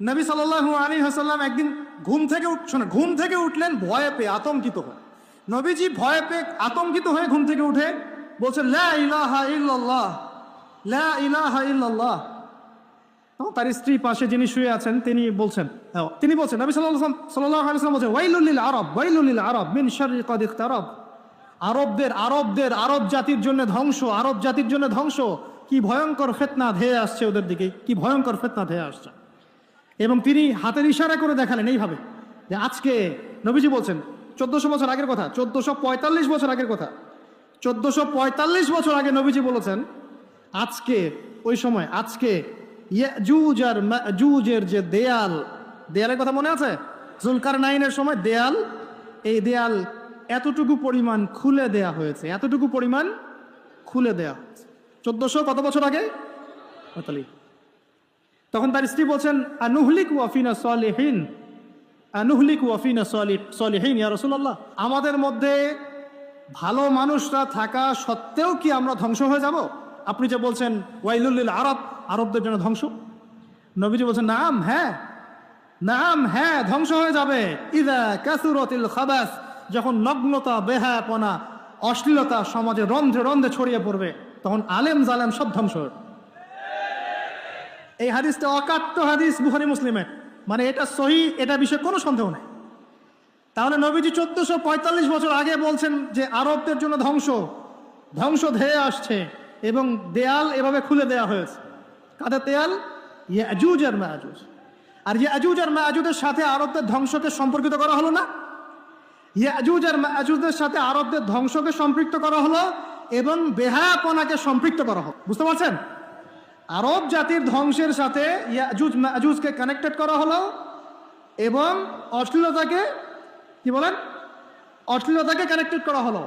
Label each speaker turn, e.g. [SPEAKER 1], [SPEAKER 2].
[SPEAKER 1] নবী সাল্লাল্লাহু আলাইহি ওয়াসাল্লাম একদিন ঘুম থেকে উঠলেন ভয়ে পেয়ে, আতঙ্কিত হয়ে। নবীজি ভয়ে পেয়ে আতঙ্কিত হয়ে ঘুম থেকে উঠে বলছেন, লা ইলাহা ইল্লাল্লাহ, লা ইলাহা ইল্লাল্লাহ। তার স্ত্রী পাশে যিনি শুয়ে আছেন তিনি বলছেন নবী সাল্লাল্লাহু আলাইহি ওয়াসাল্লাম বলছেন, ওয়াইলুল লিল আরব, ওয়াইলুল লিল আরব মিন শাররি কদ ইকতারাব। আরব জাতির জন্য ধ্বংস, আরব জাতির জন্য ধ্বংস। কি ভয়ঙ্কর ফিতনা ধেয়ে আসছে ওদের দিকে, কি ভয়ঙ্কর ফিতনা ধেয়ে আসছে। এবং তিনি হাতের ইশারা করে দেখালেন এইভাবে যে আজকে, নবীজি বলছেন 1400 বছর আগের কথা, 1445 বছর আগের কথা, 1445 বছর আগে নবীজি বলেছেন আজকে, ওই সময় আজকে ইয়াজুজ আর মাজুজের যে দেয়ালের কথা মনে আছে? জুলকারনাইনের সময় দেয়াল, এই দেয়াল এতটুকু পরিমাণ খুলে দেয়া হয়েছে, এতটুকু পরিমাণ খুলে দেয়া হয়েছে 1400 কত বছর আগে? 45। তখন তার স্ত্রী বলছেন, আনুহলিক ওয়াফিনা সালিহিন, আনুহলিক ওয়াফিনা সালিহিন ইয়া রাসূলুল্লাহ, আমাদের মধ্যে ভালো মানুষরা থাকা সত্ত্বেও কি আমরা ধ্বংস হয়ে যাব? আপনি যে বলছেন ওয়াইলুল লিল আরব, আরবদের জন্য ধ্বংস। নবীজি বলছেন, নাম হ্যাঁ ধ্বংস হয়ে যাবে। ইযা কাসুরাতিল খাবাস, যখন নগ্নতা, বেহায়াপনা, অশ্লীলতা সমাজে রন্ধ্রে রন্ধ্রে ছড়িয়ে পড়বে, তখন আলেম জালেম সব ধ্বংস হবে। এই হাদিসটা অকাট্য হাদিস, বুখারী মুসলিমে, মানে এটা সহিহ, এটা বিষয়ে কোনো সন্দেহ নেই। তাহলে নবীজি 1445 বছর আগে বলছেন যে আরবদের জন্য ধ্বংস ধেয়ে আসছে, এবং দেয়াল এভাবে খুলে দেয়া হয়েছে। কাদের দেয়াল? ইয়াজুজ আর মাজুজ। আর ইয়াজুজ আর মাজুজের সাথে আরবদের ধ্বংসকে সম্পর্কিত করা হলো না? ইয়াজুজ আর মাজুজের সাথে আরবদের ধ্বংসকে সম্পৃক্ত করা হলো এবং বেহায়াপনাকে সম্পৃক্ত করা হলো। বুঝতে পারছেন? আরব জাতির ধ্বংসের সাথে ইয়াজুজ মাজুজকে কানেক্টেড করা হলো এবং অশ্লীলতাকে কানেক্টেড করা হলো।